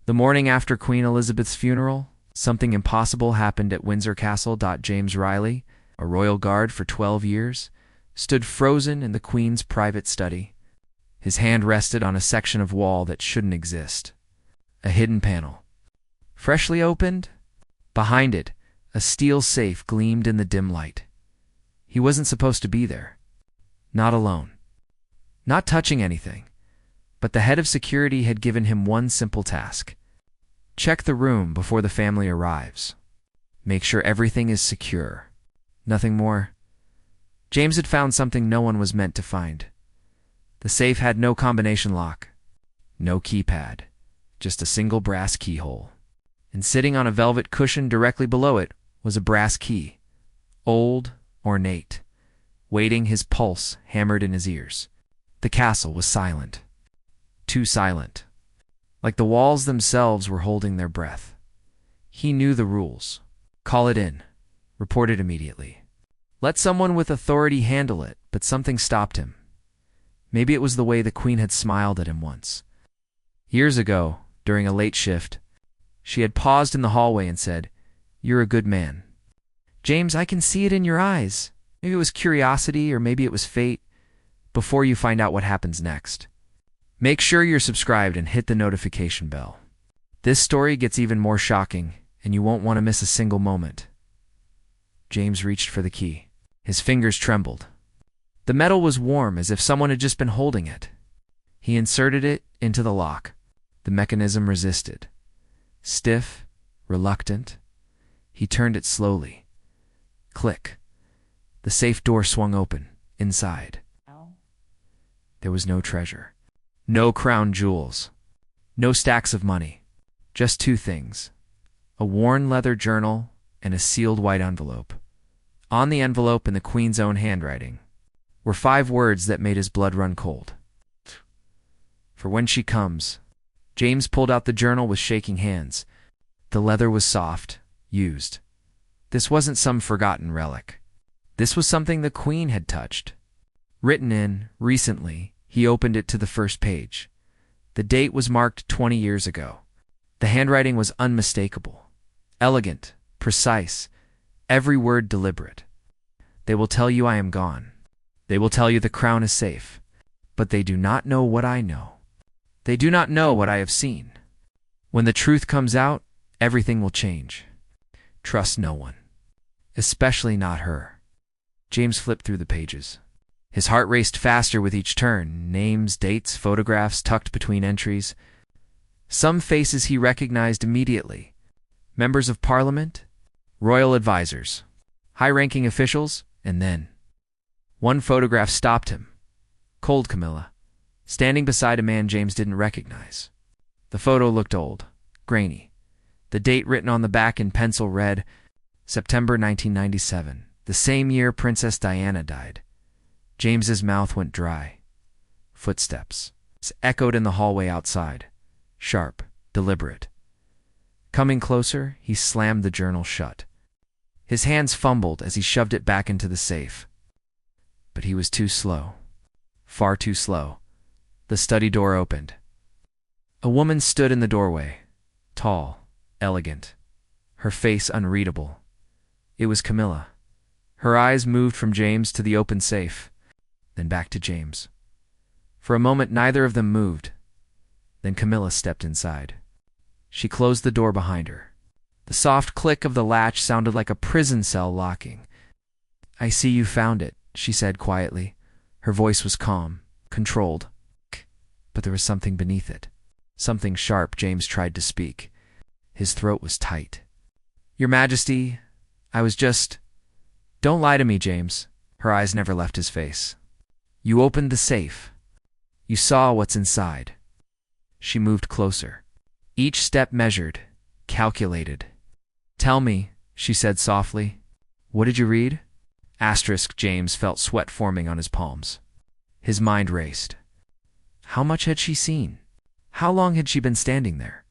The morning after Queen Elizabeth's funeral, something impossible happened at Windsor Castle. James Riley, a royal guard for 12 years, stood frozen in the Queen's private study. His hand rested on a section of wall that shouldn't exist. A hidden panel. Freshly opened? Behind it, a steel safe gleamed in the dim light. He wasn't supposed to be there. Not alone. Not touching anything. But the head of security had given him one simple task. Check the room before the family arrives. Make sure everything is secure. Nothing more. James had found something no one was meant to find. The safe had no combination lock, no keypad, just a single brass keyhole. And sitting on a velvet cushion directly below it was a brass key, old, ornate, waiting, his pulse hammered in his ears. The castle was silent. Too silent. Like the walls themselves were holding their breath. He knew the rules. Call it in. Report it immediately. Let someone with authority handle it, but something stopped him. Maybe it was the way the Queen had smiled at him once. Years ago, during a late shift, she had paused in the hallway and said, "You're a good man." "James, I can see it in your eyes." Maybe it was curiosity, or maybe it was fate. Before you find out what happens next, make sure you're subscribed and hit the notification bell. This story gets even more shocking, and you won't want to miss a single moment. James reached for the key. His fingers trembled. The metal was warm, as if someone had just been holding it. He inserted it into the lock. The mechanism resisted. Stiff, reluctant. He turned it slowly. Click. The safe door swung open. Inside, there was no treasure. No crown jewels. No stacks of money. Just two things. A worn leather journal and a sealed white envelope. On the envelope, in the Queen's own handwriting, were 5 words that made his blood run cold. "For when she comes." James pulled out the journal with shaking hands. The leather was soft, used. This wasn't some forgotten relic. This was something the Queen had touched. Written in, recently, he opened it to the first page. The date was marked 20 years ago. The handwriting was unmistakable. Elegant, precise, every word deliberate. "They will tell you I am gone. They will tell you the crown is safe. But they do not know what I know. They do not know what I have seen. When the truth comes out, everything will change. Trust no one. Especially not her." James flipped through the pages. His heart raced faster with each turn. Names, dates, photographs tucked between entries. Some faces he recognized immediately. Members of Parliament, royal advisors, high-ranking officials, and then one photograph stopped him. Cold Camilla, standing beside a man James didn't recognize. The photo looked old, grainy. The date written on the back in pencil read, September 1997, the same year Princess Diana died. James's mouth went dry. Footsteps echoed in the hallway outside, sharp, deliberate. Coming closer, he slammed the journal shut. His hands fumbled as he shoved it back into the safe. But he was too slow. Far too slow. The study door opened. A woman stood in the doorway, tall, elegant, her face unreadable. It was Camilla. Her eyes moved from James to the open safe, then back to James. For a moment, neither of them moved. Then Camilla stepped inside. She closed the door behind her. The soft click of the latch sounded like a prison cell locking. "I see you found it," she said quietly. Her voice was calm, controlled. But there was something beneath it. Something sharp. James tried to speak. His throat was tight. "Your Majesty, I was just—" "Don't lie to me, James." Her eyes never left his face. "You opened the safe. You saw what's inside." She moved closer. Each step measured, calculated. "Tell me," she said softly. "What did you read?" James felt sweat forming on his palms. His mind raced. How much had she seen? How long had she been standing there?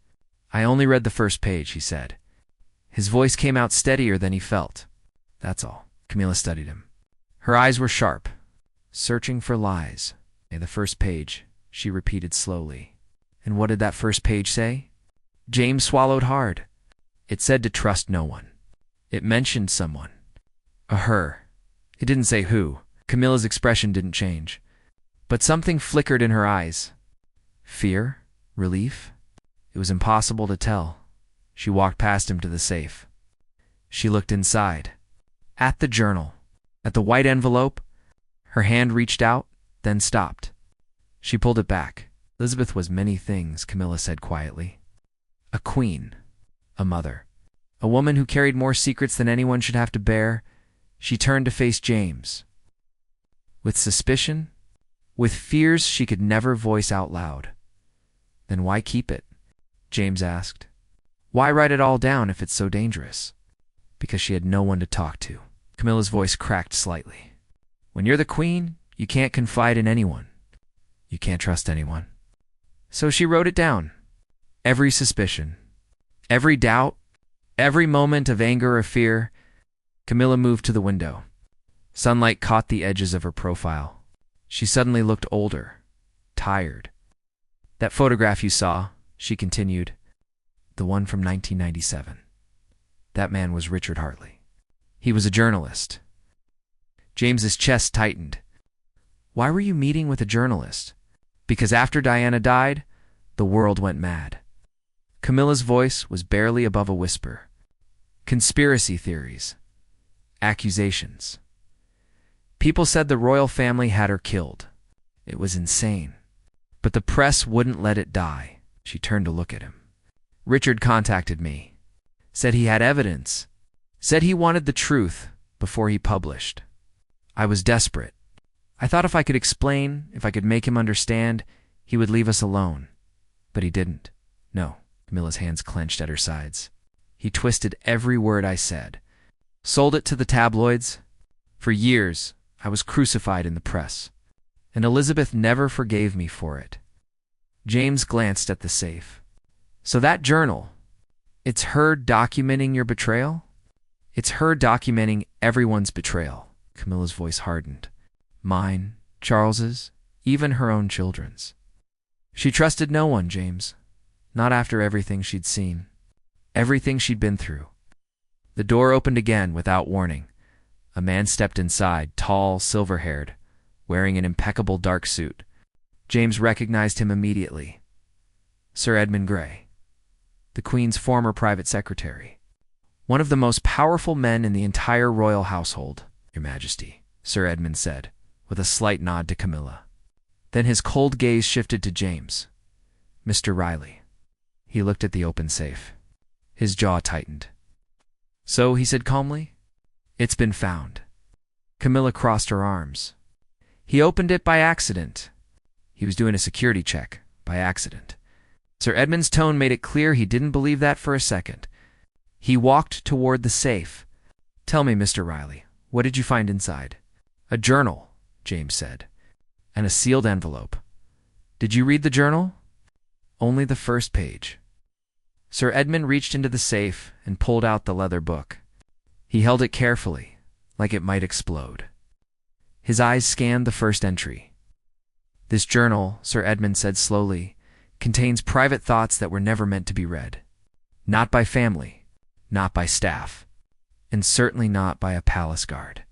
"I only read the first page," he said. His voice came out steadier than he felt. "That's all." Camilla studied him. Her eyes were sharp, searching for lies. "The first page," she repeated slowly. "And what did that first page say?" James swallowed hard. It said to trust no one. It mentioned someone. A her. It didn't say who. Camilla's expression didn't change. But something flickered in her eyes. Fear? Relief? It was impossible to tell. She walked past him to the safe. She looked inside. At the journal. At the white envelope. Her hand reached out, then stopped. She pulled it back. Elizabeth was many things, Camilla said quietly. A queen. A mother. A woman who carried more secrets than anyone should have to bear. She turned to face James. With suspicion? With fears she could never voice out loud. Then why keep it? James asked. Why write it all down if it's so dangerous? Because she had no one to talk to. Camilla's voice cracked slightly. When you're the queen, you can't confide in anyone. You can't trust anyone. So she wrote it down. Every suspicion. Every doubt. Every moment of anger or fear. Camilla moved to the window. Sunlight caught the edges of her profile. She suddenly looked older. Tired. That photograph you saw, she continued. The one from 1997. That man was Richard Hartley. He was a journalist. James's chest tightened. Why were you meeting with a journalist? Because after Diana died, the world went mad. Camilla's voice was barely above a whisper. Conspiracy theories. Accusations. People said the royal family had her killed. It was insane. But the press wouldn't let it die. She turned to look at him. Richard contacted me. Said he had evidence. Said he wanted the truth before he published. I was desperate. I thought if I could explain, if I could make him understand, he would leave us alone. But he didn't. No. Camilla's hands clenched at her sides. He twisted every word I said. Sold it to the tabloids. For years, I was crucified in the press. And Elizabeth never forgave me for it. James glanced at the safe. So that journal, it's her documenting your betrayal? It's her documenting everyone's betrayal. Camilla's voice hardened. Mine, Charles's, even her own children's. She trusted no one, James. Not after everything she'd seen. Everything she'd been through. The door opened again without warning. A man stepped inside, tall, silver-haired, wearing an impeccable dark suit. James recognized him immediately. Sir Edmund Grey, the Queen's former private secretary. One of the most powerful men in the entire royal household, Your Majesty, Sir Edmund said, with a slight nod to Camilla. Then his cold gaze shifted to James. Mr. Riley. He looked at the open safe. His jaw tightened. So, he said calmly, it's been found. Camilla crossed her arms. He opened it by accident. He was doing a security check, by accident. Sir Edmund's tone made it clear he didn't believe that for a second. He walked toward the safe. Tell me, Mr. Riley, what did you find inside? A journal, James said, and a sealed envelope. Did you read the journal? Only the first page. Sir Edmund reached into the safe and pulled out the leather book. He held it carefully, like it might explode. His eyes scanned the first entry. This journal, Sir Edmund said slowly, contains private thoughts that were never meant to be read. Not by family, not by staff, and certainly not by a palace guard.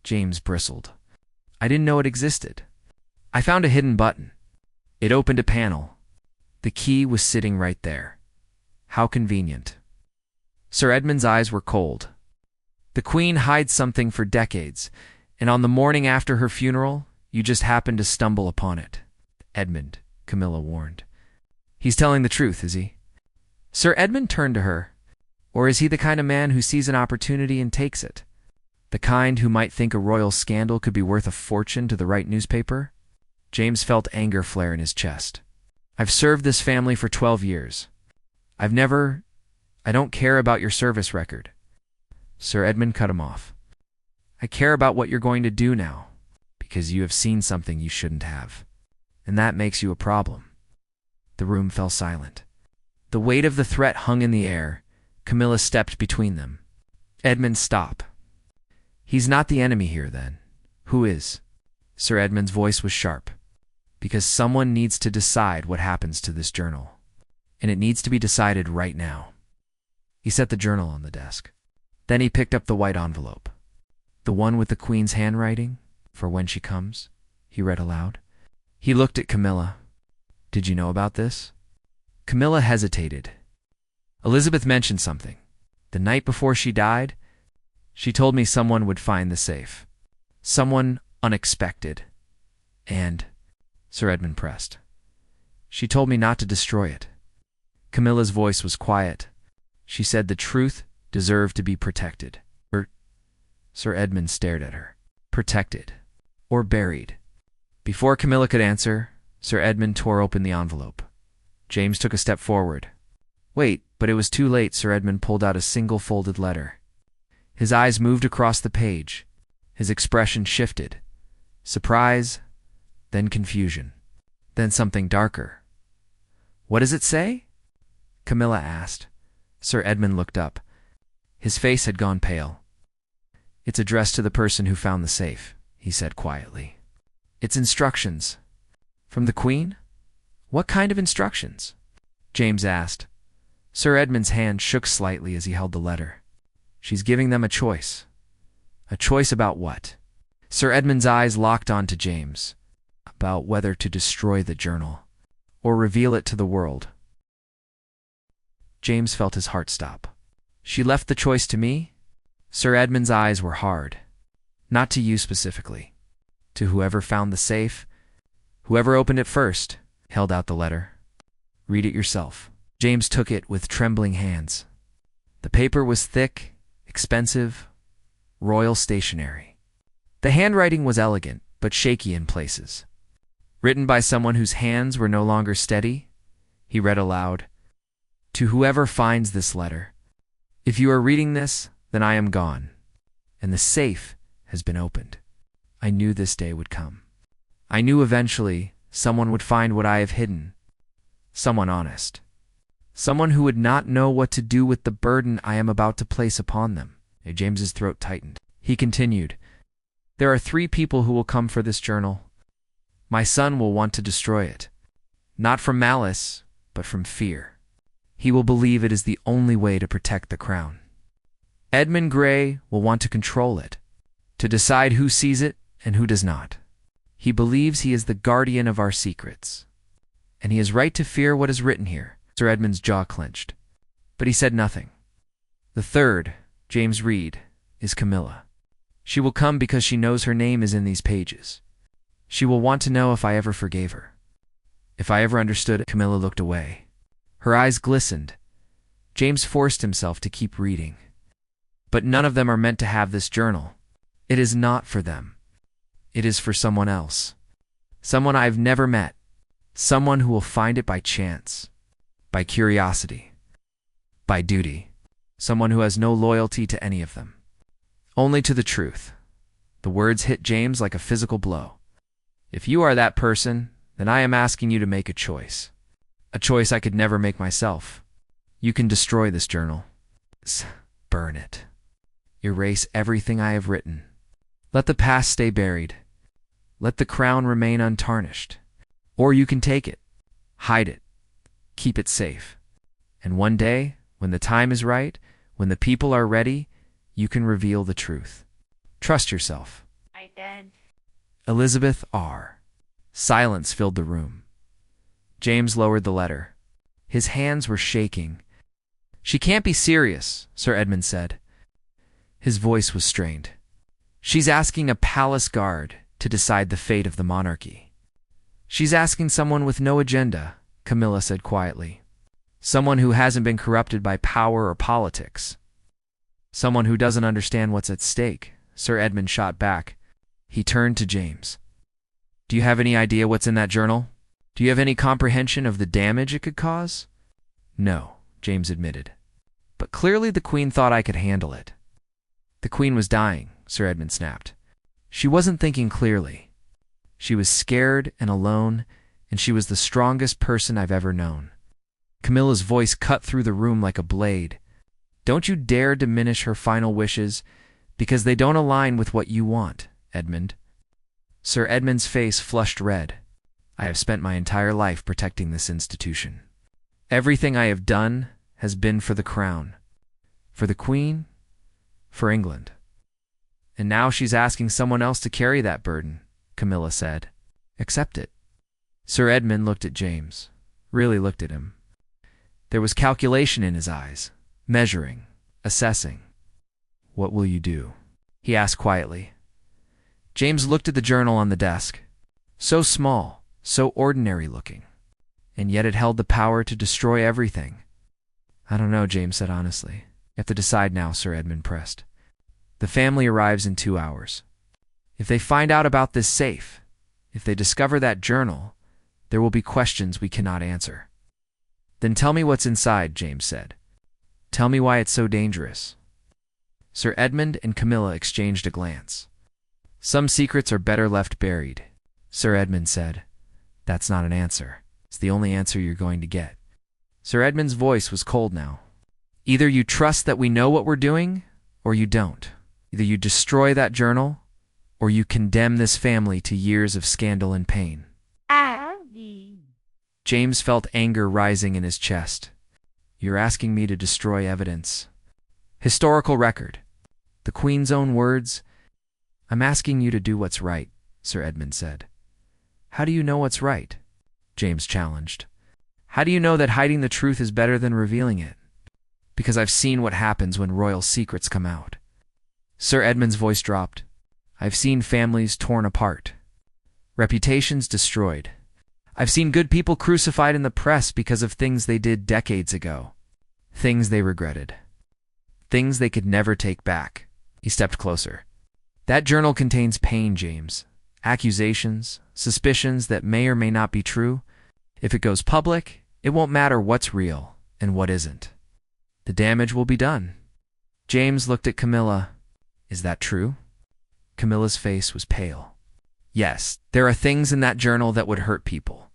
James bristled. I didn't know it existed. I found a hidden button. It opened a panel. The key was sitting right there. How convenient. Sir Edmund's eyes were cold. The Queen hides something for decades, and on the morning after her funeral, you just happened to stumble upon it. Edmund, Camilla warned. He's telling the truth, is he? Sir Edmund turned to her. Or is he the kind of man who sees an opportunity and takes it? The kind who might think a royal scandal could be worth a fortune to the right newspaper? James felt anger flare in his chest. I've served this family for 12 years. I don't care about your service record. Sir Edmund cut him off. I care about what you're going to do now, because you have seen something you shouldn't have. And that makes you a problem. The room fell silent. The weight of the threat hung in the air. Camilla stepped between them. Edmund, stop. He's not the enemy here, then. Who is? Sir Edmund's voice was sharp. Because someone needs to decide what happens to this journal. and it needs to be decided right now. He set the journal on the desk. Then he picked up the white envelope. The one with the Queen's handwriting, for when she comes, he read aloud. He looked at Camilla. Did you know about this? Camilla hesitated. Elizabeth mentioned something. The night before she died, she told me someone would find the safe. Someone unexpected. And, Sir Edmund pressed, she told me not to destroy it. Camilla's voice was quiet. She said the truth deserved to be protected. Sir Edmund stared at her. Protected. Or buried. Before Camilla could answer, Sir Edmund tore open the envelope. James took a step forward. Wait, but it was too late. Sir Edmund pulled out a single folded letter. His eyes moved across the page. His expression shifted. Surprise, then confusion, then something darker. What does it say? Camilla asked. Sir Edmund looked up. His face had gone pale. It's addressed to the person who found the safe, he said quietly. It's instructions. From the Queen? What kind of instructions? James asked. Sir Edmund's hand shook slightly as he held the letter. She's giving them a choice. A choice about what? Sir Edmund's eyes locked onto James. About whether to destroy the journal, or reveal it to the world. James felt his heart stop. She left the choice to me? Sir Edmund's eyes were hard. Not to you specifically. To whoever found the safe, whoever opened it first, held out the letter. Read it yourself. James took it with trembling hands. The paper was thick, expensive, royal stationery. The handwriting was elegant, but shaky in places. Written by someone whose hands were no longer steady, he read aloud, To whoever finds this letter, if you are reading this, then I am gone, and the safe has been opened. I knew this day would come. I knew eventually someone would find what I have hidden. Someone honest. Someone who would not know what to do with the burden I am about to place upon them. James's throat tightened. He continued, There are 3 people who will come for this journal. My son will want to destroy it. Not from malice, but from fear. He will believe it is the only way to protect the crown. Edmund Grey will want to control it, to decide who sees it and who does not. He believes he is the guardian of our secrets, and he has right to fear what is written here. Sir Edmund's jaw clenched, but he said nothing. The 3rd, James Reed, is Camilla. She will come because she knows her name is in these pages. She will want to know if I ever forgave her. If I ever understood it. Camilla looked away. Her eyes glistened. James forced himself to keep reading. But none of them are meant to have this journal. It is not for them. It is for someone else. Someone I've never met. Someone who will find it by chance. By curiosity. By duty. Someone who has no loyalty to any of them. Only to the truth. The words hit James like a physical blow. If you are that person, then I am asking you to make a choice. A choice I could never make myself. You can destroy this journal. Burn it. Erase everything I have written. Let the past stay buried. Let the crown remain untarnished. Or you can take it. Hide it. Keep it safe. And one day, when the time is right, when the people are ready, you can reveal the truth. Trust yourself. I did. Elizabeth R. Silence filled the room. James lowered the letter. His hands were shaking. She can't be serious, Sir Edmund said. His voice was strained. She's asking a palace guard to decide the fate of the monarchy. She's asking someone with no agenda, Camilla said quietly. Someone who hasn't been corrupted by power or politics. Someone who doesn't understand what's at stake, Sir Edmund shot back. He turned to James. Do you have any idea what's in that journal? Do you have any comprehension of the damage it could cause? No, James admitted. But clearly the Queen thought I could handle it. The Queen was dying, Sir Edmund snapped. She wasn't thinking clearly. She was scared and alone, and she was the strongest person I've ever known. Camilla's voice cut through the room like a blade. Don't you dare diminish her final wishes, because they don't align with what you want, Edmund. Sir Edmund's face flushed red. I have spent my entire life protecting this institution. Everything I have done has been for the crown, for the Queen, for England. And now she's asking someone else to carry that burden, Camilla said. Accept it. Sir Edmund looked at James, really looked at him. There was calculation in his eyes, measuring, assessing. What will you do? He asked quietly. James looked at the journal on the desk. So small, so ordinary looking. And yet it held the power to destroy everything. I don't know, James said honestly. You have to decide now, Sir Edmund pressed. The family arrives in 2 hours. If they find out about this safe, if they discover that journal, there will be questions we cannot answer. Then tell me what's inside, James said. Tell me why it's so dangerous. Sir Edmund and Camilla exchanged a glance. Some secrets are better left buried, Sir Edmund said. That's not an answer. It's the only answer you're going to get. Sir Edmund's voice was cold now. Either you trust that we know what we're doing, or you don't. Either you destroy that journal, or you condemn this family to years of scandal and pain. James felt anger rising in his chest. You're asking me to destroy evidence. Historical record. The Queen's own words. I'm asking you to do what's right, Sir Edmund said. How do you know what's right? James challenged. How do you know that hiding the truth is better than revealing it? Because I've seen what happens when royal secrets come out. Sir Edmund's voice dropped. I've seen families torn apart. Reputations destroyed. I've seen good people crucified in the press because of things they did decades ago. Things they regretted. Things they could never take back. He stepped closer. That journal contains pain, James. Accusations, suspicions that may or may not be true. If it goes public, it won't matter what's real and what isn't. The damage will be done. James looked at Camilla. Is that true? Camilla's face was pale. Yes, there are things in that journal that would hurt people.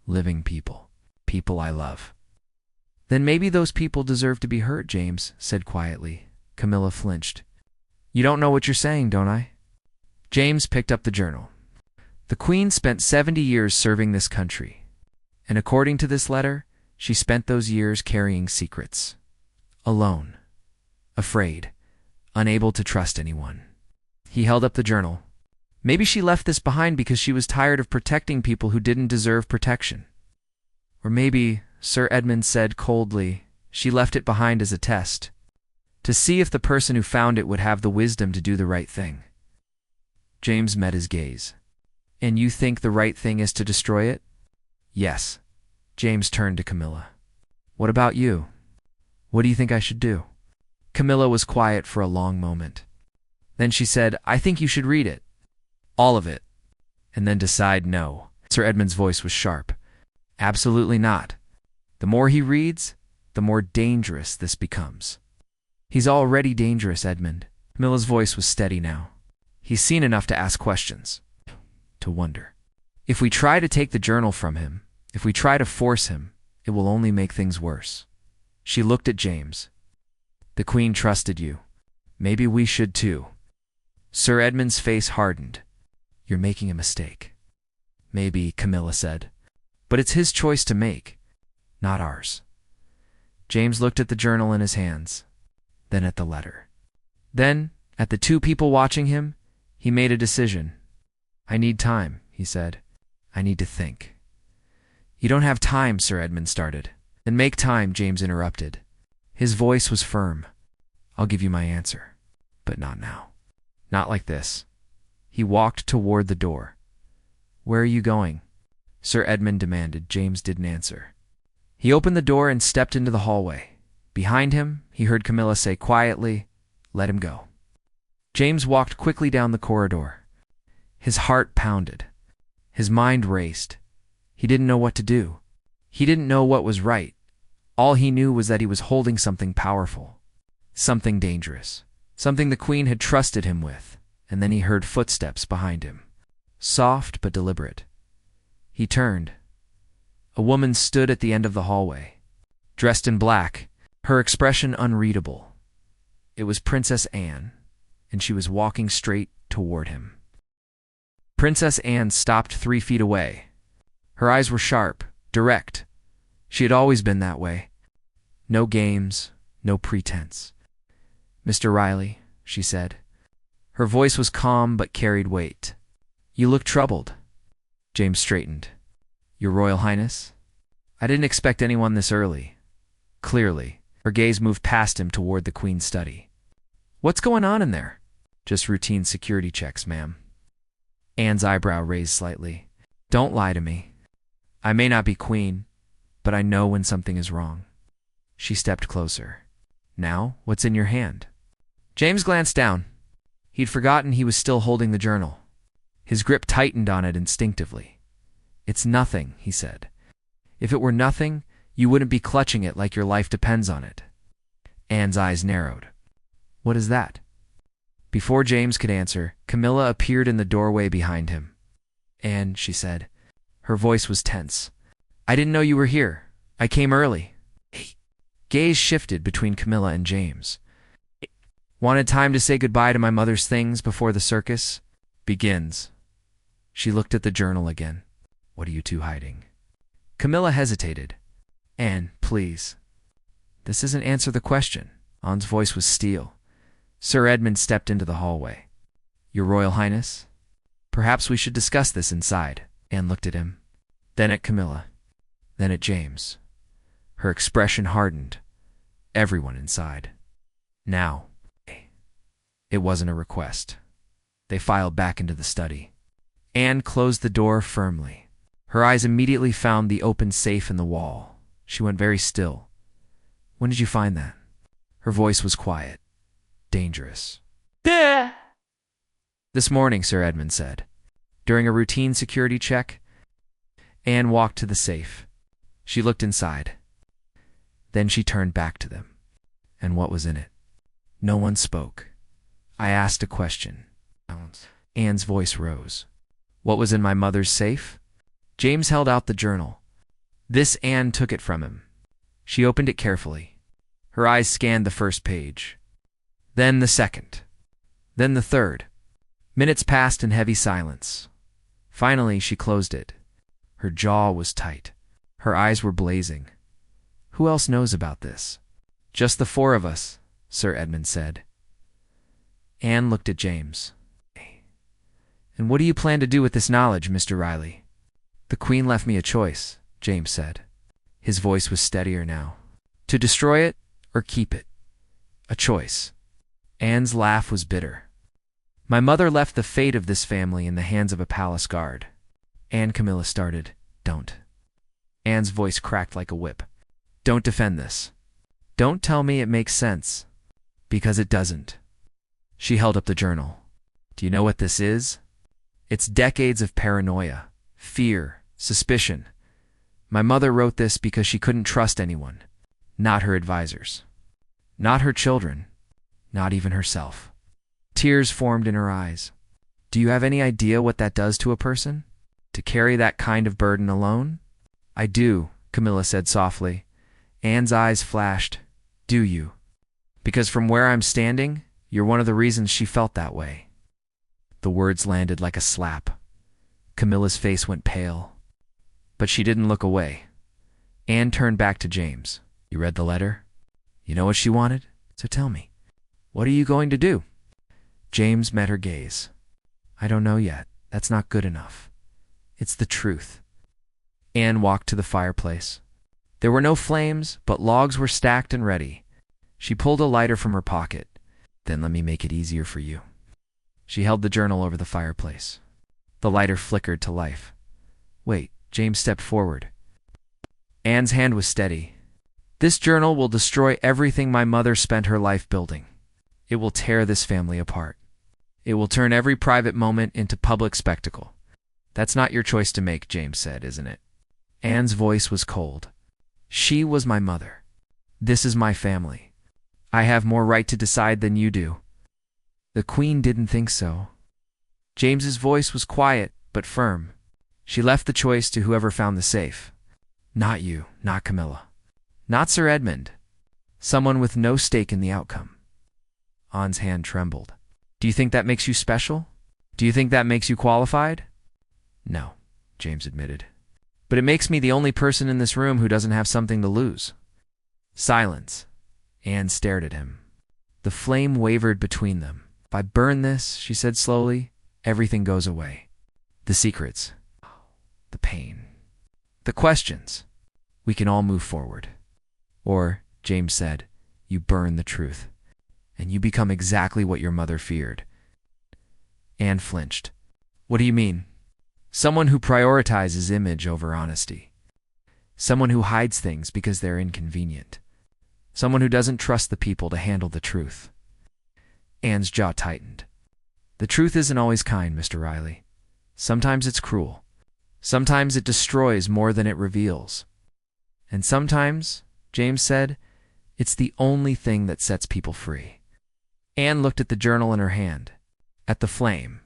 Living people. People I love. Then maybe those people deserve to be hurt, James said quietly. Camilla flinched. You don't know what you're saying, don't I? James picked up the journal. The Queen spent 70 years serving this country. And according to this letter, she spent those years carrying secrets. Alone. Afraid. Unable to trust anyone. He held up the journal. Maybe she left this behind because she was tired of protecting people who didn't deserve protection. Or maybe, Sir Edmund said coldly, she left it behind as a test. To see if the person who found it would have the wisdom to do the right thing. James met his gaze. And you think the right thing is to destroy it? Yes. James turned to Camilla. What about you? What do you think I should do? Camilla was quiet for a long moment. Then she said, I think you should read it. All of it. And then decide no. Sir Edmund's voice was sharp. Absolutely not. The more he reads, the more dangerous this becomes. He's already dangerous, Edmund. Camilla's voice was steady now. He's seen enough to ask questions. To wonder. If we try to take the journal from him, if we try to force him, it will only make things worse. She looked at James. The Queen trusted you. Maybe we should too. Sir Edmund's face hardened. You're making a mistake. Maybe, Camilla said. But it's his choice to make, not ours. James looked at the journal in his hands, then at the letter. Then, at the two people watching him, he made a decision. I need time, he said. I need to think. You don't have time, Sir Edmund started. Then make time, James interrupted. His voice was firm. I'll give you my answer, but not now. Not like this. He walked toward the door. Where are you going? Sir Edmund demanded. James didn't answer. He opened the door and stepped into the hallway. Behind him, he heard Camilla say quietly, Let him go. James walked quickly down the corridor. His heart pounded. His mind raced. He didn't know what to do. He didn't know what was right. All he knew was that he was holding something powerful. Something dangerous. Something the Queen had trusted him with. And then he heard footsteps behind him. Soft but deliberate. He turned. A woman stood at the end of the hallway. Dressed in black, her expression unreadable. It was Princess Anne, and she was walking straight toward him. Princess Anne stopped 3 feet away. Her eyes were sharp, direct. She had always been that way. No games, no pretense. "Mr. Riley," she said. Her voice was calm but carried weight. "You look troubled." James straightened. "Your Royal Highness?" "I didn't expect anyone this early." Clearly, her gaze moved past him toward the Queen's study. "What's going on in there?" "Just routine security checks, ma'am." Anne's eyebrow raised slightly. "Don't lie to me. I may not be Queen, but I know when something is wrong." She stepped closer. "Now, what's in your hand?" James glanced down. He'd forgotten he was still holding the journal. His grip tightened on it instinctively. "It's nothing," he said. "If it were nothing, you wouldn't be clutching it like your life depends on it." Anne's eyes narrowed. "What is that?" Before James could answer, Camilla appeared in the doorway behind him. "Anne," she said. Her voice was tense. "I didn't know you were here. I came early." Gaze shifted between Camilla and James. "Wanted time to say goodbye to my mother's things before the circus begins." She looked at the journal again. "What are you two hiding?" Camilla hesitated. "Anne, please." "This doesn't answer the question." Anne's voice was steel. Sir Edmund stepped into the hallway. "Your Royal Highness?" "Perhaps we should discuss this inside." Anne looked at him, then at Camilla, then at James. Her expression hardened. Everyone inside. "Now." It wasn't a request. They filed back into the study. Anne closed the door firmly. Her eyes immediately found the open safe in the wall. She went very still. "When did you find that?" Her voice was quiet. Dangerous. "This morning," Sir Edmund said. "During a routine security check." Anne walked to the safe. She looked inside. Then she turned back to them. "And what was in it?" No one spoke. "I asked a question." Anne's voice rose. "What was in my mother's safe?" James held out the journal. This Anne took it from him. She opened it carefully. Her eyes scanned the first page. Then the second. Then the third. Minutes passed in heavy silence. Finally, she closed it. Her jaw was tight. Her eyes were blazing. "Who else knows about this?" "Just the four of us," Sir Edmund said. Anne looked at James. "And what do you plan to do with this knowledge, Mr. Riley?" "The Queen left me a choice," James said. His voice was steadier now. "To destroy it or keep it. A choice." Anne's laugh was bitter. "My mother left the fate of this family in the hands of a palace guard." Camilla started. "Don't." Anne's voice cracked like a whip. "Don't defend this. Don't tell me it makes sense. Because it doesn't." She held up the journal. "Do you know what this is? It's decades of paranoia, fear, suspicion. My mother wrote this because she couldn't trust anyone. Not her advisors. Not her children. Not even herself." Tears formed in her eyes. "Do you have any idea what that does to a person? To carry that kind of burden alone?" "I do," Camilla said softly. Anne's eyes flashed. "Do you?" "Because from where I'm standing, you're one of the reasons she felt that way." The words landed like a slap. Camilla's face went pale. But she didn't look away. Anne turned back to James. "You read the letter? You know what she wanted? So tell me, what are you going to do?" James met her gaze. "I don't know yet. That's not good enough. It's the truth." Anne walked to the fireplace. There were no flames, but logs were stacked and ready. She pulled a lighter from her pocket. "Then let me make it easier for you." She held the journal over the fireplace. The lighter flickered to life. "Wait." James stepped forward. Anne's hand was steady. "This journal will destroy everything my mother spent her life building. It will tear this family apart. It will turn every private moment into public spectacle." "That's not your choice to make," James said, "isn't it?" Anne's voice was cold. "She was my mother. This is my family. I have more right to decide than you do." "The Queen didn't think so." James's voice was quiet but firm. "She left the choice to whoever found the safe. Not you, not Camilla. Not Sir Edmund. Someone with no stake in the outcome." Anne's hand trembled. "Do you think that makes you special? Do you think that makes you qualified?" "No," James admitted. but it makes me the only person in this room who doesn't have something to lose. Silence. Anne stared at him. The flame wavered between them. If I burn this, she said slowly, everything goes away. The secrets. The pain. The questions. We can all move forward. Or, James said, you burn the truth, and you become exactly what your mother feared. Anne flinched. What do you mean? Someone who prioritizes image over honesty. Someone who hides things because they're inconvenient. Someone who doesn't trust the people to handle the truth. Anne's jaw tightened. The truth isn't always kind, Mr. Riley. Sometimes it's cruel. Sometimes it destroys more than it reveals. And sometimes, James said, it's the only thing that sets people free. Anne looked at the journal in her hand, at the flame,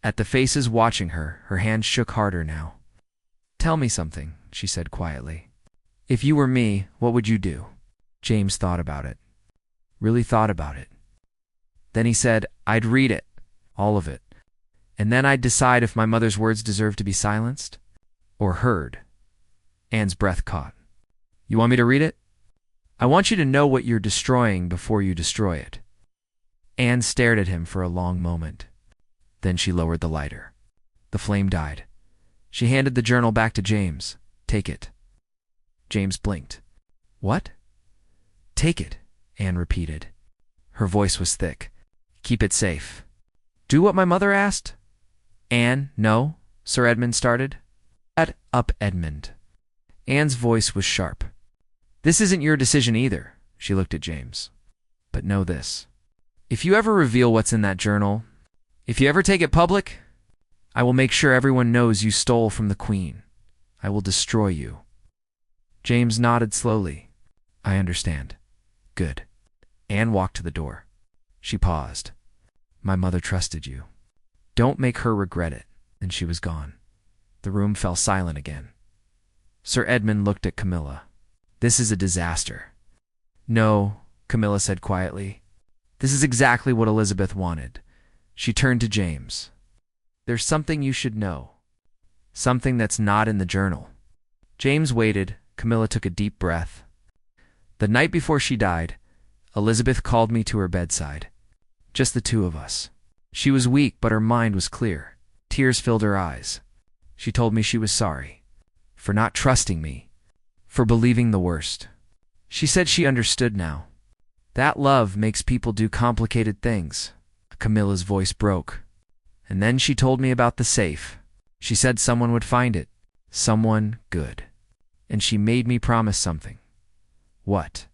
at the faces watching her. Her hand shook harder now. Tell me something, she said quietly. If you were me, what would you do? James thought about it. Really thought about it. Then he said, I'd read it, all of it. And then I'd decide if my mother's words deserved to be silenced or heard. Anne's breath caught. You want me to read it? I want you to know what you're destroying before you destroy it. Anne stared at him for a long moment. Then she lowered the lighter. The flame died. She handed the journal back to James. Take it. James blinked. What? Take it, Anne repeated. Her voice was thick. Keep it safe. Do what my mother asked? Anne, no, Sir Edmund started. Shut up, Edmund. Anne's voice was sharp. This isn't your decision either, she looked at James. But know this. If you ever reveal what's in that journal, if you ever take it public, I will make sure everyone knows you stole from the Queen. I will destroy you. James nodded slowly. I understand. Good. Anne walked to the door. She paused. My mother trusted you. Don't make her regret it. And she was gone. The room fell silent again. Sir Edmund looked at Camilla. This is a disaster. No, Camilla said quietly. This is exactly what Elizabeth wanted. She turned to James. There's something you should know. Something that's not in the journal. James waited. Camilla took a deep breath. The night before she died, Elizabeth called me to her bedside. Just the two of us. She was weak, but her mind was clear. Tears filled her eyes. She told me she was sorry. For not trusting me. For believing the worst. She said she understood now. That love makes people do complicated things. Camilla's voice broke. And then she told me about the safe. She said someone would find it. Someone good. And she made me promise something. What?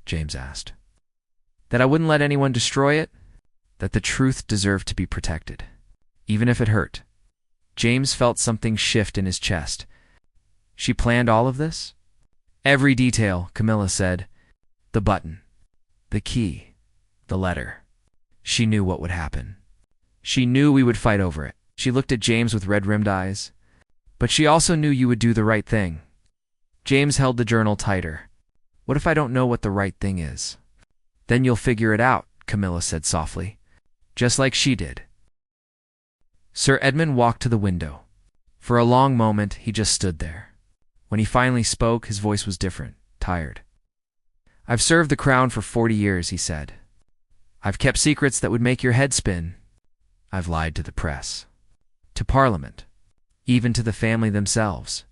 James asked. That I wouldn't let anyone destroy it? That the truth deserved to be protected. Even if it hurt. James felt something shift in his chest. She planned all of this? Every detail, Camilla said. The button. The key. The letter. She knew what would happen. She knew we would fight over it. She looked at James with red-rimmed eyes. But she also knew you would do the right thing. James held the journal tighter. What if I don't know what the right thing is? Then you'll figure it out, Camilla said softly. Just like she did. Sir Edmund walked to the window. For a long moment, he just stood there. When he finally spoke, his voice was different, tired. I've served the crown for 40 years, he said. I've kept secrets that would make your head spin. I've lied to the press, to Parliament, even to the family themselves.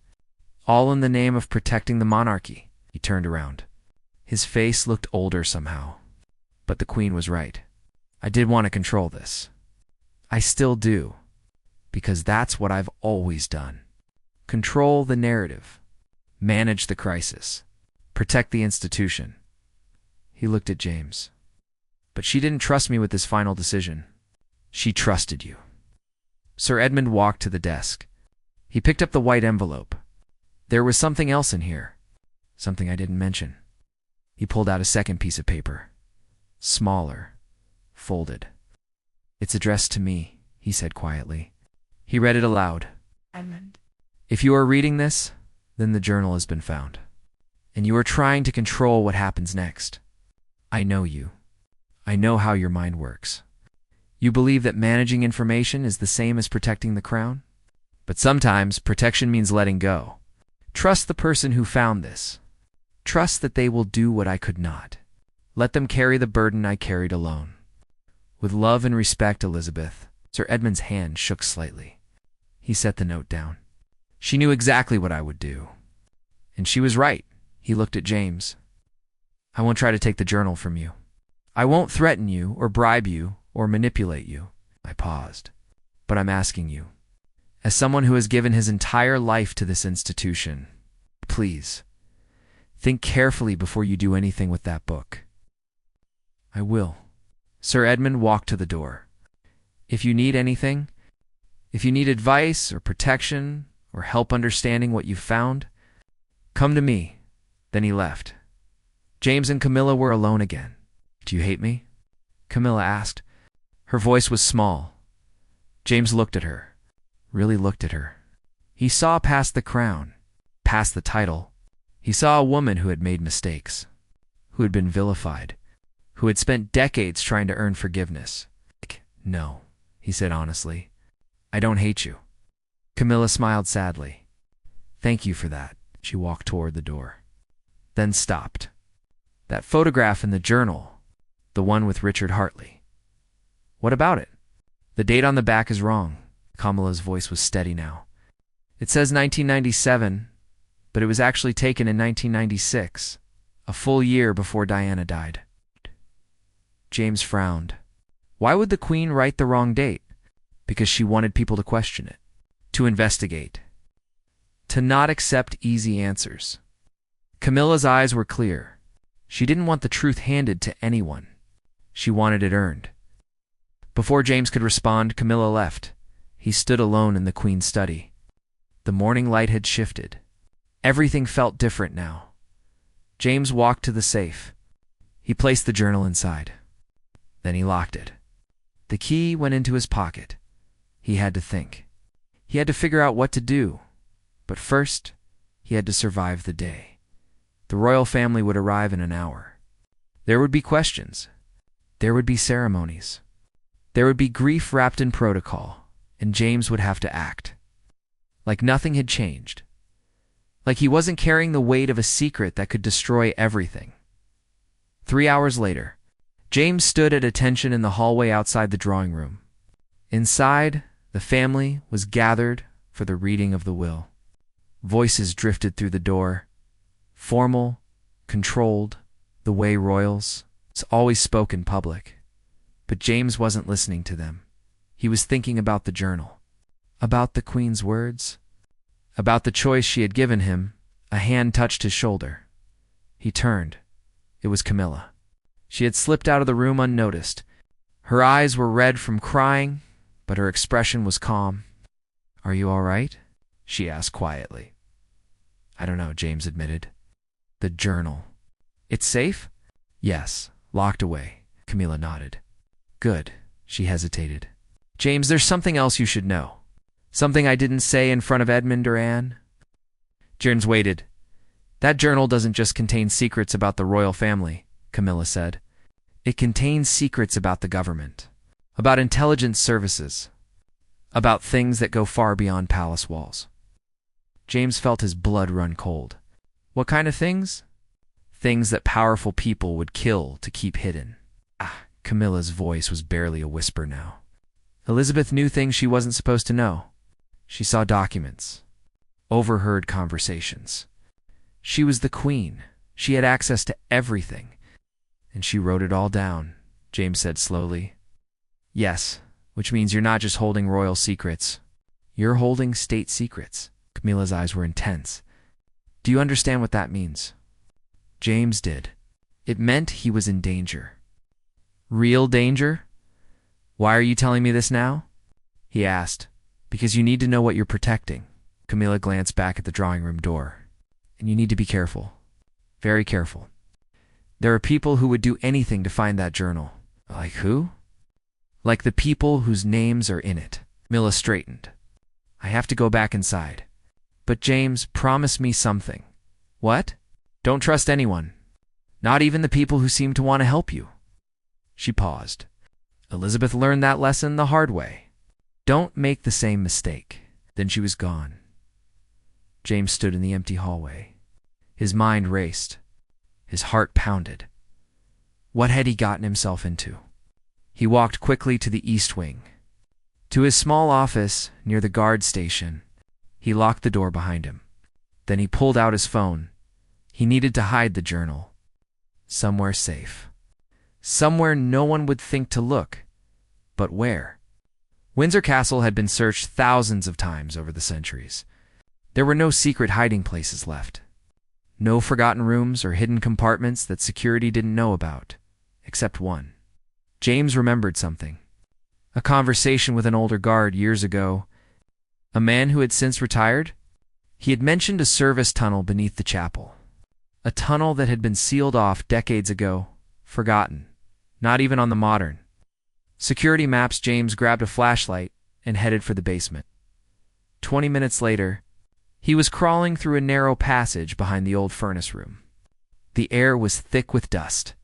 All in the name of protecting the monarchy. He turned around. His face looked older somehow. But the Queen was right. I did want to control this. I still do. Because that's what I've always done. Control the narrative. Manage the crisis. Protect the institution. He looked at James. But she didn't trust me with this final decision. She trusted you. Sir Edmund walked to the desk. He picked up the white envelope. There was something else in here. Something I didn't mention. He pulled out a second piece of paper. Smaller. Folded. It's addressed to me, he said quietly. He read it aloud. Edmund. If you are reading this, then the journal has been found. And you are trying to control what happens next. I know you. I know how your mind works. You believe that managing information is the same as protecting the crown? But sometimes protection means letting go. Trust the person who found this. Trust that they will do what I could not. Let them carry the burden I carried alone. With love and respect, Elizabeth. Sir Edmund's hand shook slightly. He set the note down. She knew exactly what I would do. And she was right. He looked at James. I won't try to take the journal from you. I won't threaten you or bribe you or manipulate you. I paused. But I'm asking you, as someone who has given his entire life to this institution, please, think carefully before you do anything with that book. I will. Sir Edmund walked to the door. If you need anything, if you need advice or protection or help understanding what you've found, come to me. Then he left. James and Camilla were alone again. Do you hate me? Camilla asked. Her voice was small. James looked at her, really looked at her. He saw past the crown, past the title. He saw a woman who had made mistakes, who had been vilified, who had spent decades trying to earn forgiveness. No, he said honestly. I don't hate you. Camilla smiled sadly. Thank you for that. She walked toward the door, then stopped. That photograph in the journal, the one with Richard Hartley. What about it? The date on the back is wrong. Camilla's voice was steady now. It says 1997, but it was actually taken in 1996, a full year before Diana died. James frowned. Why would the Queen write the wrong date? Because she wanted people to question it, to investigate, to not accept easy answers. Camilla's eyes were clear. She didn't want the truth handed to anyone. She wanted it earned. Before James could respond, Camilla left. He stood alone in the Queen's study. The morning light had shifted. Everything felt different now. James walked to the safe. He placed the journal inside. Then he locked it. The key went into his pocket. He had to think. He had to figure out what to do. But first, he had to survive the day. The royal family would arrive in an hour. There would be questions. There would be ceremonies. There would be grief wrapped in protocol, and James would have to act. Like nothing had changed. Like he wasn't carrying the weight of a secret that could destroy everything. 3 hours later, James stood at attention in the hallway outside the drawing room. Inside, the family was gathered for the reading of the will. Voices drifted through the door, formal, controlled, the way royals always spoke in public. But James wasn't listening to them. He was thinking about the journal, about the Queen's words, about the choice she had given him. A hand touched his shoulder. He turned. It was Camilla. She had slipped out of the room unnoticed. Her eyes were red from crying, but her expression was calm. Are you all right? She asked quietly. I don't know, James admitted. The journal. It's safe? Yes, locked away. Camilla nodded. Good. She hesitated. James, there's something else you should know. Something I didn't say in front of Edmund or Anne. James waited. That journal doesn't just contain secrets about the royal family, Camilla said. It contains secrets about the government, about intelligence services, about things that go far beyond palace walls. James felt his blood run cold. What kind of things? Things that powerful people would kill to keep hidden. Camilla's voice was barely a whisper now. Elizabeth knew things she wasn't supposed to know. She saw documents, overheard conversations. She was the Queen. She had access to everything. And she wrote it all down, James said slowly. Yes, which means you're not just holding royal secrets. You're holding state secrets. Camilla's eyes were intense. Do you understand what that means? James did. It meant he was in danger. Real danger? Why are you telling me this now? He asked. Because you need to know what you're protecting. Camilla glanced back at the drawing room door. And you need to be careful. Very careful. There are people who would do anything to find that journal. Like who? Like the people whose names are in it. Camilla straightened. I have to go back inside. But James, promise me something. What? Don't trust anyone. Not even the people who seem to want to help you. She paused. Elizabeth learned that lesson the hard way. Don't make the same mistake. Then she was gone. James stood in the empty hallway. His mind raced. His heart pounded. What had he gotten himself into? He walked quickly to the east wing. To his small office near the guard station, he locked the door behind him. Then he pulled out his phone. He needed to hide the journal. Somewhere safe. Somewhere no one would think to look. But where? Windsor Castle had been searched thousands of times over the centuries. There were no secret hiding places left. No forgotten rooms or hidden compartments that security didn't know about, except one. James remembered something. A conversation with an older guard years ago. A man who had since retired? He had mentioned a service tunnel beneath the chapel. A tunnel that had been sealed off decades ago, forgotten, not even on the modern. Security maps. James grabbed a flashlight and headed for the basement. 20 minutes later, he was crawling through a narrow passage behind the old furnace room. The air was thick with dust.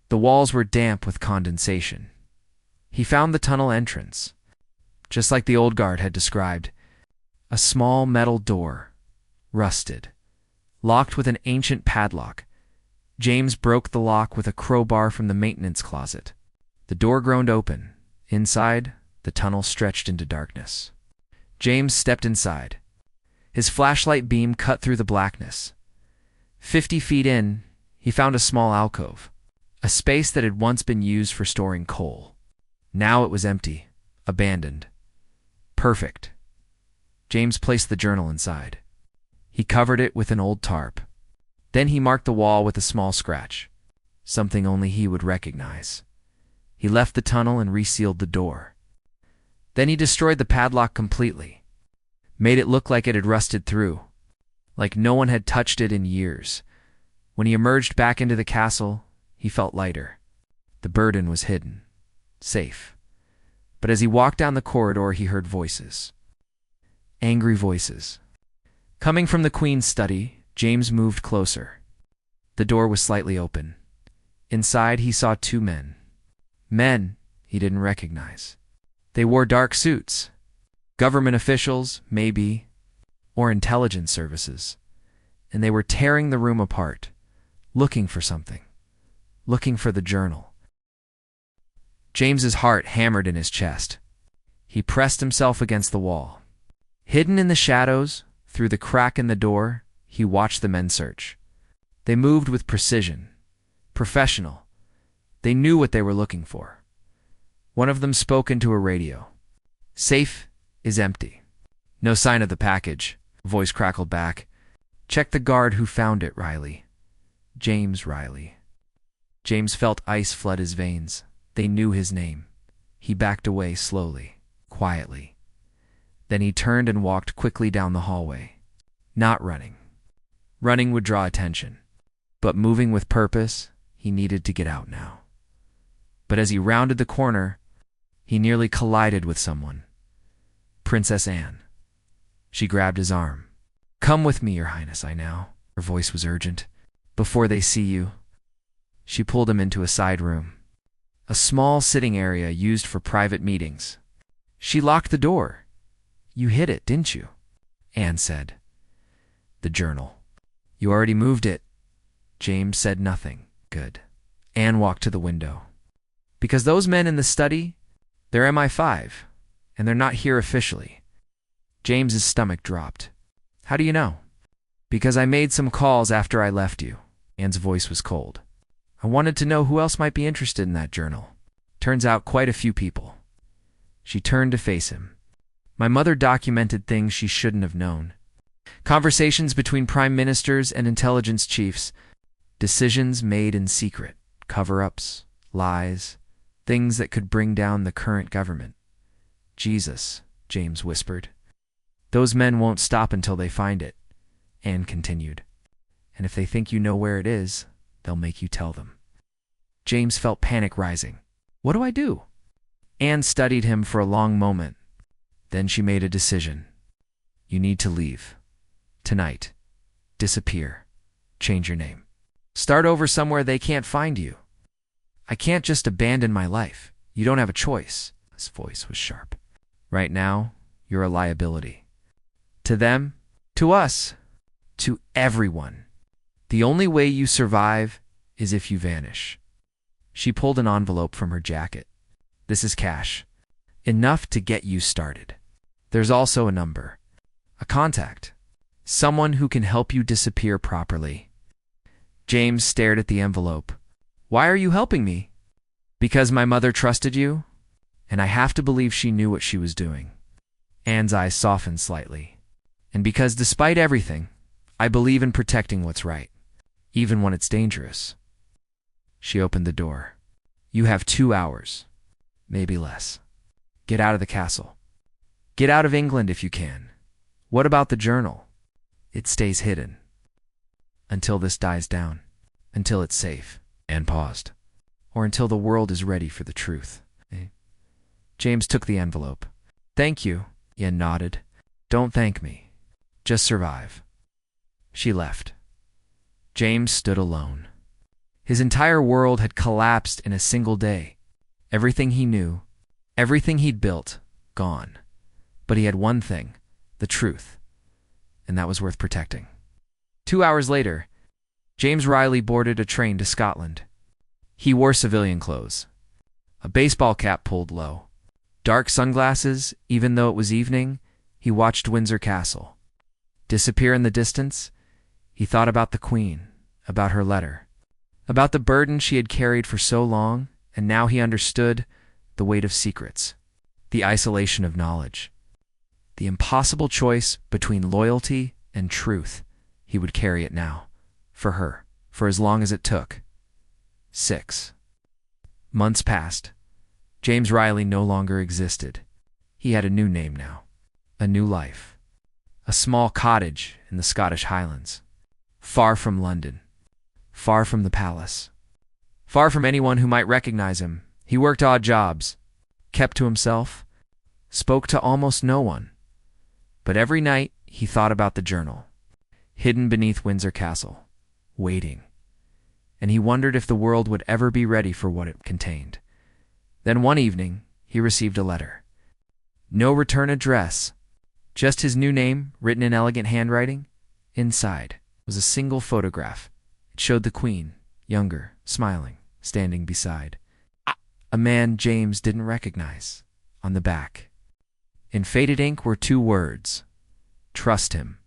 The walls were damp with condensation. He found the tunnel entrance, just like the old guard had described. A small metal door, rusted, locked with an ancient padlock. James broke the lock with a crowbar from the maintenance closet. The door groaned open. Inside, the tunnel stretched into darkness. James stepped inside. His flashlight beam cut through the blackness. 50 feet in, he found a small alcove, a space that had once been used for storing coal. Now it was empty, abandoned. Perfect. James placed the journal inside. He covered it with an old tarp. Then he marked the wall with a small scratch, something only he would recognize. He left the tunnel and resealed the door. Then he destroyed the padlock completely, made it look like it had rusted through, like no one had touched it in years. When he emerged back into the castle, he felt lighter. The burden was hidden, safe. But as he walked down the corridor, he heard voices. Angry voices. Coming from the Queen's study, James moved closer. The door was slightly open. Inside, he saw two men. Men he didn't recognize. They wore dark suits. Government officials, maybe, or intelligence services. And they were tearing the room apart, looking for something, looking for the journal. James's heart hammered in his chest. He pressed himself against the wall. Hidden in the shadows, through the crack in the door, he watched the men search. They moved with precision, professional. They knew what they were looking for. One of them spoke into a radio. Safe is empty. No sign of the package, a voice crackled back. Check the guard who found it, Riley. James Riley. James felt ice flood his veins. They knew his name. He backed away slowly, quietly. Then he turned and walked quickly down the hallway. Not running. Running would draw attention. But moving with purpose, he needed to get out now. But as he rounded the corner, he nearly collided with someone. Princess Anne. She grabbed his arm. Come with me, Your Highness, I now. Her voice was urgent. Before they see you. She pulled him into a side room. A small sitting area used for private meetings. She locked the door. You hid it, didn't you? Anne said. The journal. You already moved it. James said nothing. Good. Anne walked to the window. Because those men in the study, they're MI5, and they're not here officially. James's stomach dropped. How do you know? Because I made some calls after I left you. Anne's voice was cold. I wanted to know who else might be interested in that journal. Turns out quite a few people. She turned to face him. My mother documented things she shouldn't have known. Conversations between prime ministers and intelligence chiefs. Decisions made in secret. Cover-ups, lies, things that could bring down the current government. Jesus, James whispered. Those men won't stop until they find it, Anne continued. And if they think you know where it is, they'll make you tell them. James felt panic rising. What do I do? Anne studied him for a long moment. Then she made a decision. You need to leave. Tonight. Disappear. Change your name. Start over somewhere they can't find you. I can't just abandon my life. You don't have a choice. His voice was sharp. Right now, you're a liability. To them, To us, to everyone. The only way you survive is if you vanish. She pulled an envelope from her jacket. This is cash. Enough to get you started. There's also a number. A contact. Someone who can help you disappear properly. James stared at the envelope. Why are you helping me? Because my mother trusted you, and I have to believe she knew what she was doing. Anne's eyes softened slightly. And because despite everything, I believe in protecting what's right, even when it's dangerous. She opened the door. You have 2 hours, maybe less. Get out of the castle. Get out of England if you can. What about the journal? It stays hidden. Until this dies down. Until it's safe. Anne paused. Or until the world is ready for the truth. James took the envelope. Thank you, Anne nodded. Don't thank me. Just survive. She left. James stood alone. His entire world had collapsed in a single day. Everything he knew, everything he'd built, gone. But he had one thing, the truth, and that was worth protecting. 2 hours later, James Riley boarded a train to Scotland. He wore civilian clothes, a baseball cap pulled low, dark sunglasses. Even though it was evening, he watched Windsor Castle disappear in the distance. He thought about the Queen, about her letter, about the burden she had carried for so long, and now he understood the weight of secrets, the isolation of knowledge, the impossible choice between loyalty and truth. He would carry it now, for her, for as long as it took. 6 months passed. James Riley no longer existed. He had a new name now, a new life. A small cottage in the Scottish Highlands, far from London, far from the palace, far from anyone who might recognize him. He worked odd jobs, kept to himself, spoke to almost no one. But every night he thought about the journal, hidden beneath Windsor Castle, waiting. And he wondered if the world would ever be ready for what it contained. Then one evening, he received a letter. No return address, just his new name written in elegant handwriting. Inside was a single photograph. It showed the Queen, younger, smiling, standing beside a man James didn't recognize. On the back, in faded ink, were 2 words: trust him.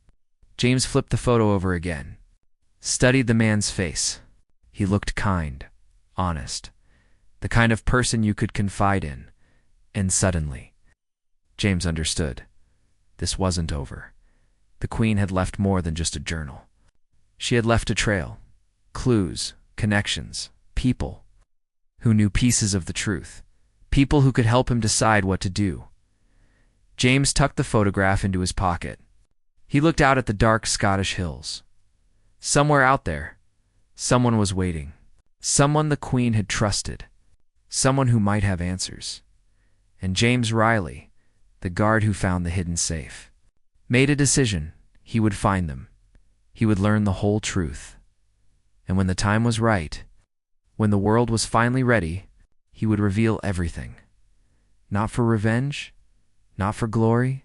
James flipped the photo over again, studied the man's face. He looked kind, honest, the kind of person you could confide in. And suddenly, James understood. This wasn't over. The Queen had left more than just a journal. She had left a trail, clues, connections, people who knew pieces of the truth, people who could help him decide what to do. James tucked the photograph into his pocket. He looked out at the dark Scottish hills. Somewhere out there, someone was waiting. Someone the Queen had trusted. Someone who might have answers. And James Riley, the guard who found the hidden safe, made a decision. He would find them. He would learn the whole truth. And when the time was right, when the world was finally ready, he would reveal everything. Not for revenge, not for glory,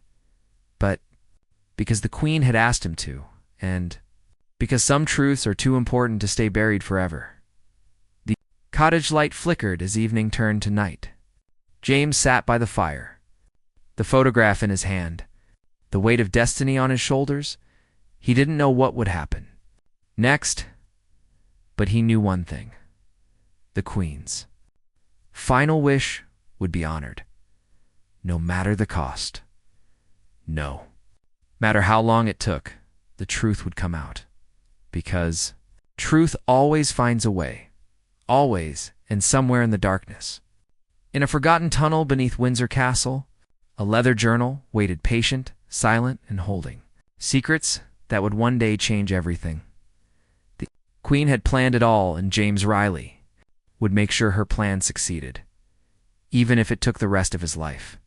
but because the Queen had asked him to, and because some truths are too important to stay buried forever. The cottage light flickered as evening turned to night. James sat by the fire, the photograph in his hand, the weight of destiny on his shoulders. He didn't know what would happen next, but he knew one thing. The Queen's final wish would be honored, no matter the cost. No matter how long it took, the truth would come out. Because truth always finds a way, always, and somewhere in the darkness. In a forgotten tunnel beneath Windsor Castle, a leather journal waited, patient, silent, and holding secrets that would one day change everything. The Queen had planned it all, and James Riley would make sure her plan succeeded, even if it took the rest of his life.